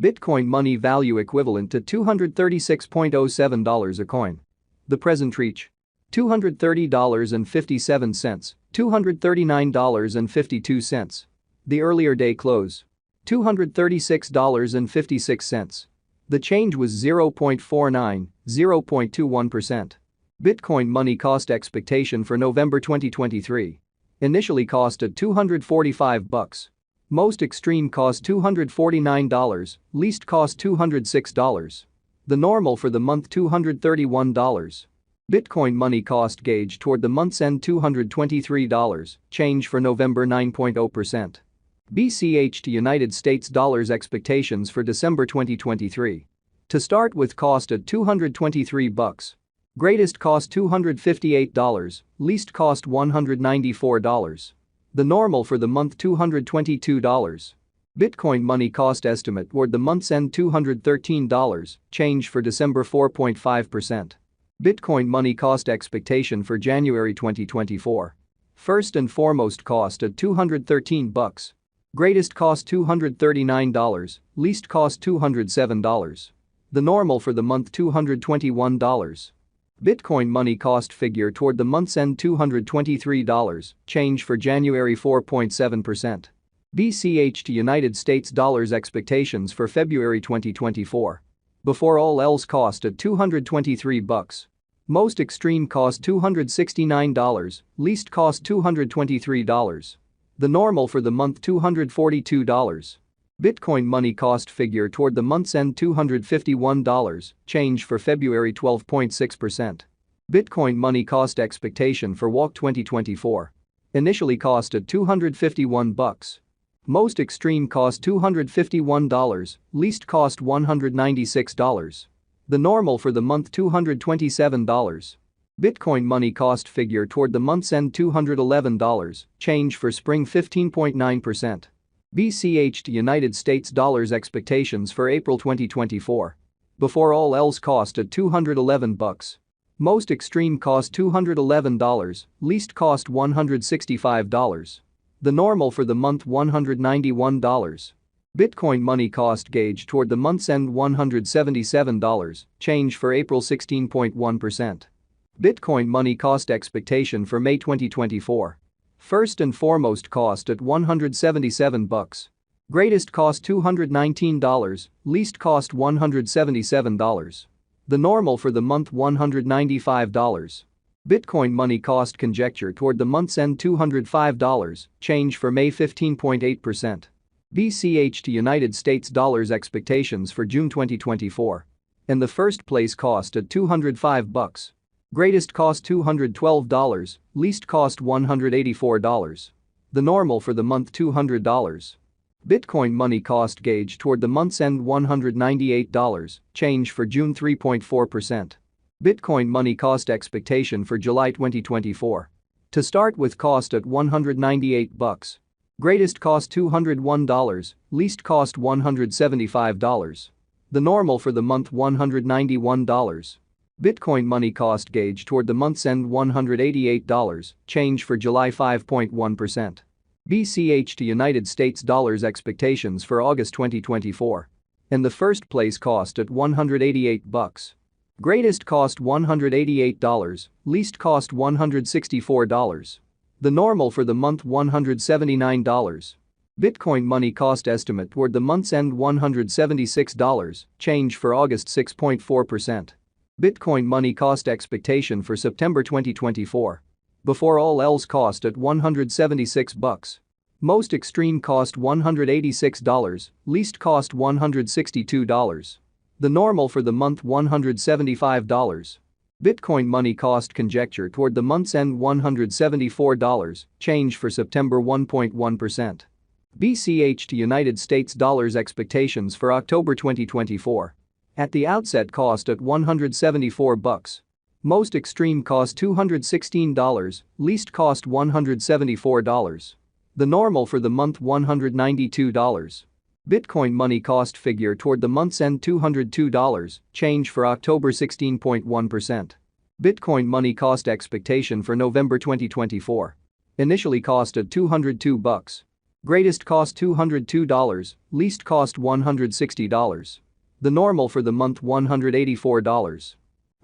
Bitcoin money value equivalent to $236.07 a coin. The present reach: $230.57, $239.52. The earlier day close: $236.56. The change was 0.49, 0.21%. Bitcoin money cost expectation for November 2023. Initially cost at $245. Most extreme cost $249, least cost $206. The normal for the month $231. Bitcoin money cost gauge toward the month's end $223, change for November 9.0%. BCH to United States dollars expectations for December 2023. To start with, cost at $223. Greatest cost $258, least cost $194. The normal for the month $222. Bitcoin money cost estimate toward the month's end $213, change for December 4.5%. Bitcoin money cost expectation for January 2024. First and foremost cost at $213. Greatest cost $239, least cost $207. The normal for the month $221. Bitcoin money cost figure toward the month's end $223, change for January 4.7%. BCH to United States dollars expectations for February 2024. Before all else cost at $223. Most extreme cost $269, least cost $223. The normal for the month $242. Bitcoin money cost figure toward the month's end $251, change for February 12.6%. Bitcoin money cost expectation for WOC 2024. Initially cost at $251. Most extreme cost $251, least cost $196. The normal for the month $227. Bitcoin money cost figure toward the month's end $211, change for spring 15.9%. BCH to United States dollars expectations for April 2024. Before all else cost at $211. Most extreme cost $211, least cost $165. The normal for the month $191. Bitcoin money cost gauge toward the month's end $177, change for April 16.1%. Bitcoin money cost expectation for May 2024. First and foremost cost at $177. Greatest cost $219, least cost $177. The normal for the month $195. Bitcoin money cost conjecture toward the month's end $205, change for May 15.8%. BCH to United States dollars expectations for June 2024. In the first place cost at $205. Greatest cost $212, least cost $184. The normal for the month $200. Bitcoin money cost gauge toward the month's end $198, change for June 3.4%. Bitcoin money cost expectation for July 2024. To start with, cost at $198. Greatest cost $201, least cost $175. The normal for the month $191. Bitcoin money cost gauge toward the month's end $188, change for July 5.1%. BCH to United States dollars expectations for August 2024. In the first place cost at $188. Greatest cost $188, least cost $164. The normal for the month $179. Bitcoin money cost estimate toward the month's end $176, change for August 6.4%. Bitcoin money cost expectation for September 2024. Before all else cost at $176. Most extreme cost $186, least cost $162. The normal for the month $175. Bitcoin money cost conjecture toward the month's end $174, change for September 1.1%. BCH to United States dollars expectations for October 2024. At the outset cost at $174. Most extreme cost $216, least cost $174. The normal for the month $192. Bitcoin money cost figure toward the month's end $202, change for October 16.1%. Bitcoin money cost expectation for November 2024. Initially cost at $202. Greatest cost $202, least cost $160. The normal for the month $184.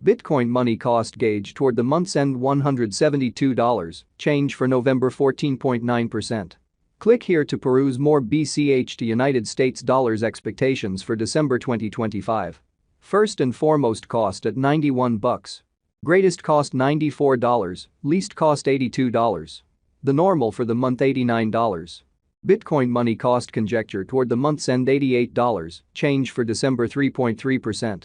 Bitcoin money cost gauge toward the month's end $172, change for November 14.9%. Click here to peruse more BCH to United States dollars expectations for December 2025. First and foremost cost at $91. Greatest cost $94, least cost $82. The normal for the month $89. Bitcoin money cost conjecture toward the month's end $88, change for December 3.3%.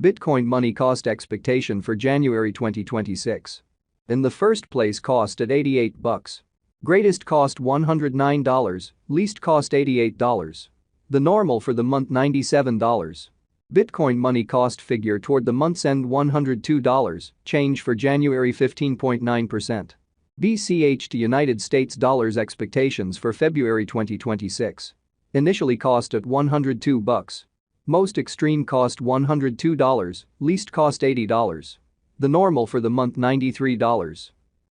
Bitcoin money cost expectation for January 2026. In the first place cost at $88. Greatest cost $109, least cost $88. The normal for the month $97. Bitcoin money cost figure toward the month's end $102, change for January 15.9%. BCH to United States dollars expectations for February 2026. Initially cost at $102. Most extreme cost $102, least cost $80. The normal for the month $93.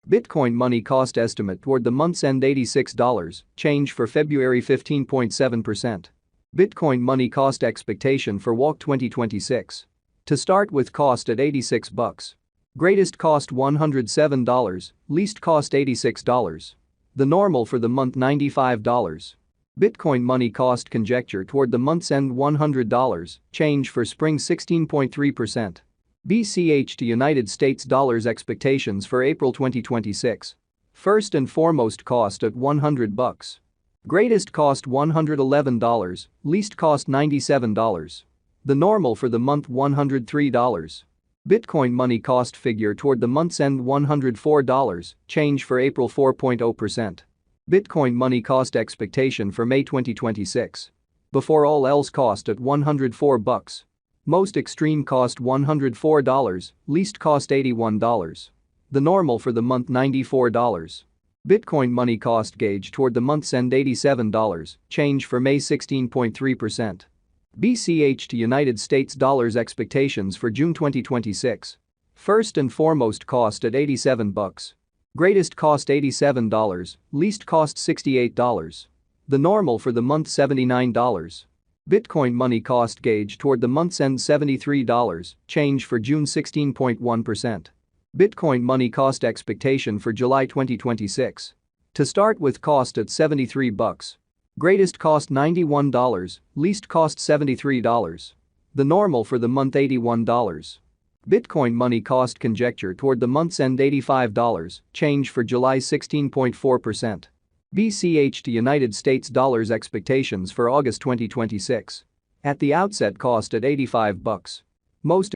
Bitcoin money cost estimate toward the month's end $86, change for February 15.7%. Bitcoin money cost expectation for WALK 2026. To start with cost at $86. Greatest cost $107, least cost $86. The normal for the month $95. Bitcoin money cost conjecture toward the month's end $100, change for spring 16.3%. BCH to United States dollars expectations for April 2026. First and foremost cost at $100. Greatest cost $111, least cost $97. The normal for the month $103. Bitcoin money cost figure toward the month's end $104, change for April 4.0%. Bitcoin money cost expectation for May 2026. Before all else cost at $104. Most extreme cost $104, least cost $81. The normal for the month $94. Bitcoin money cost gauge toward the month's end $87, change for May 16.3%. BCH to United States dollars expectations for June 2026. First and foremost cost at $87. Greatest cost $87, least cost $68. The normal for the month $79. Bitcoin money cost gauge toward the month's end $73, change for June 16.1%. Bitcoin money cost expectation for July 2026. To start with cost at $73. Greatest cost $91, least cost $73. The normal for the month $81. Bitcoin money cost conjecture toward the month's end $85, change for July 16.4%. BCH to United States dollars expectations for August 2026. At the outset cost at $85. Most